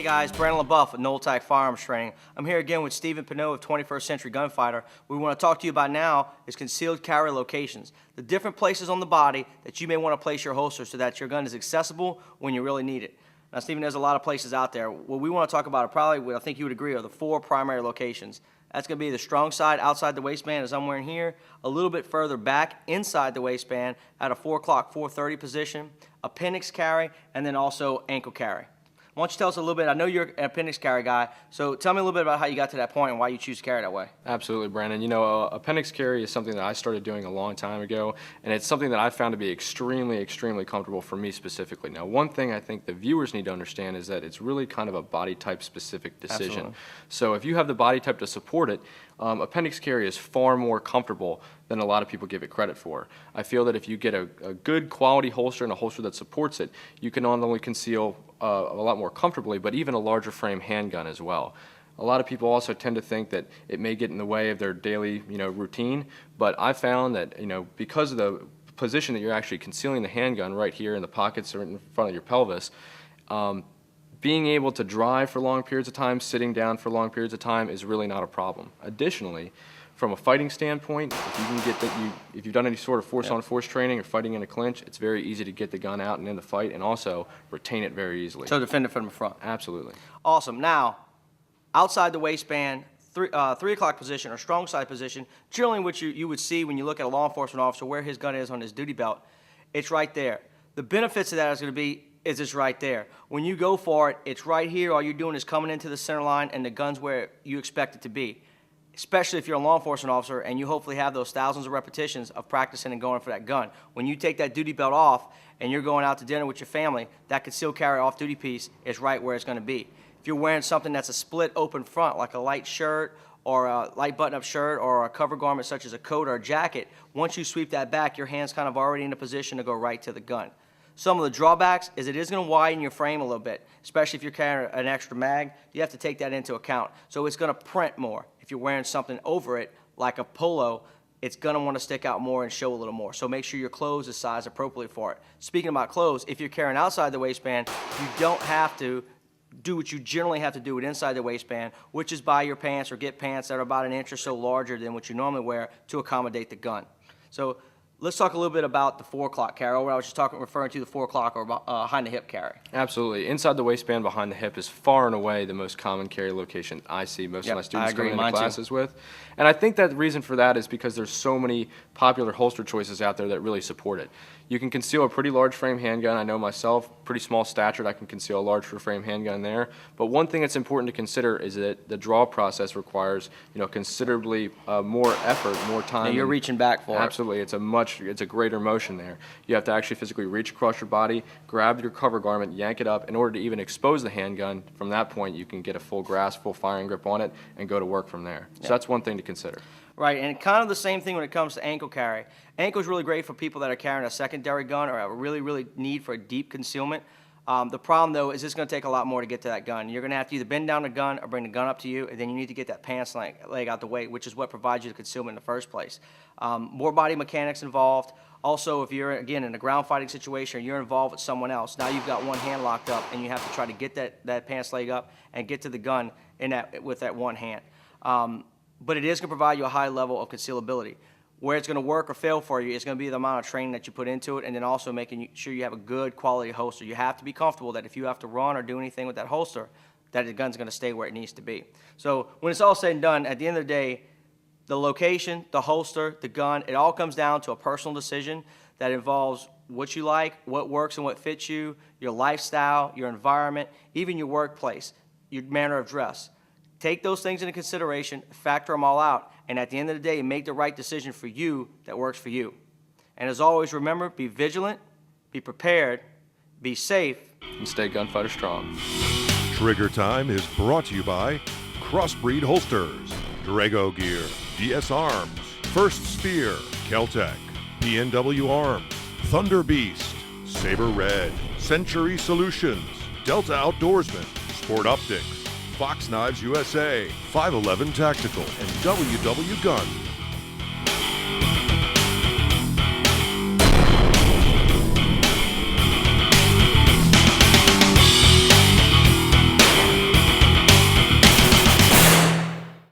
guys, Brannon LeBouef with Noel Tac Firearms Training. I'm here again with Stephan Pineau of 21st Century Gunfighter. What we want to talk to you about now is concealed carry locations, the different places on the body that you may want to place your holster so that your gun is accessible when you really need it. Now, Stephan, there's a lot of places out there. What we want to talk about are probably, what I think you would agree, are the 4 primary locations. That's going to be the strong side outside the waistband, as I'm wearing here, a little bit further back inside the waistband at a 4 o'clock, 4:30 position, appendix carry, and then also ankle carry. Why don't you tell us a little bit? I know you're an appendix carry guy, so tell me a little bit about how you got to that point and why you choose to carry that way. Absolutely, Brannon. You know, appendix carry is something that I started doing a long time ago, and it's something that I found to be extremely, extremely comfortable for me specifically. Now, one thing I think the viewers need to understand is that it's really kind of a body type specific decision. Absolutely. So if you have the body type to support it, appendix carry is far more comfortable than a lot of people give it credit for. I feel that if you get a good quality holster and a holster that supports it, you can not only conceal a lot more comfortably, but even a larger frame handgun as well. A lot of people also tend to think that it may get in the way of their daily, routine, but I found that, because of the position that you're actually concealing the handgun right here in the pockets or in front of your pelvis, being able to drive for long periods of time, sitting down for long periods of time is really not a problem. Additionally, from a fighting standpoint, if you can get that, if you've done any sort of force-on-force training or fighting in a clinch, it's very easy to get the gun out and in the fight, and also retain it very easily. So defend it from the front. Absolutely. Awesome. Now, outside the waistband, 3 o'clock position or strong side position, generally what you would see when you look at a law enforcement officer where his gun is on his duty belt, it's right there. The benefits of that is going to be is it's right there. When you go for it, it's right here. All you're doing is coming into the center line, and the gun's where you expect it to be, especially if you're a law enforcement officer and you hopefully have those thousands of repetitions of practicing and going for that gun. When you take that duty belt off and you're going out to dinner with your family, that concealed carry off-duty piece is right where it's going to be. If you're wearing something that's a split open front, like a light shirt or a light button-up shirt or a cover garment such as a coat or a jacket, once you sweep that back, your hand's kind of already in a position to go right to the gun. Some of the drawbacks is it is going to widen your frame a little bit, especially if you're carrying an extra mag. You have to take that into account. So it's going to print more. If you're wearing something over it, like a polo, it's going to want to stick out more and show a little more. So make sure your clothes is sized appropriately for it. Speaking about clothes, if you're carrying outside the waistband, you don't have to do what you generally have to do with inside the waistband, which is buy your pants or get pants that are about an inch or so larger than what you normally wear to accommodate the gun. So let's talk a little bit about the 4 o'clock carry, or I was just referring to the 4 o'clock or behind the hip carry. Absolutely. Inside the waistband behind the hip is far and away the most common carry location I see most of my students coming into classes with. And I think that the reason for that is because there's so many popular holster choices out there that really support it. You can conceal a pretty large frame handgun. I know myself, pretty small statured, I can conceal a large frame handgun there. But one thing that's important to consider is that the draw process requires, considerably more effort, more time. Now you're reaching back for it. Absolutely. It's a greater motion there. You have to actually physically reach across your body, grab your cover garment, yank it up. In order to even expose the handgun, from that point you can get a full grasp, full firing grip on it, and go to work from there. So that's one thing to consider. Right, and kind of the same thing when it comes to ankle carry. Ankle is really great for people that are carrying a secondary gun or have a really need for a deep concealment. The problem, though, is it's going to take a lot more to get to that gun. You're going to have to either bend down the gun or bring the gun up to you, and then you need to get that pants leg out the way, which is what provides you the concealment in the first place. More body mechanics involved. Also, if you're, again, in a ground fighting situation or you're involved with someone else, now you've got one hand locked up, and you have to try to get that pants leg up and get to the gun with that one hand. But it is going to provide you a high level of concealability. Where it's going to work or fail for you is going to be the amount of training that you put into it, and then also making sure you have a good quality holster. You have to be comfortable that if you have to run or do anything with that holster, that the gun's going to stay where it needs to be. So when it's all said and done, at the end of the day, the location, the holster, the gun, it all comes down to a personal decision that involves what you like, what works and what fits you, your lifestyle, your environment, even your workplace, your manner of dress. Take those things into consideration, factor them all out, and at the end of the day, make the right decision for you that works for you. And as always, remember, be vigilant, be prepared, be safe, and stay gunfighter strong. Trigger Time is brought to you by Crossbreed Holsters, Drago Gear, DS Arms, First Spear, Keltec, PNW Arms, Thunder Beast, Saber Red, Century Solutions, Delta Outdoorsman, Sport Optics, Fox Knives USA, 511 Tactical, and WW Guns.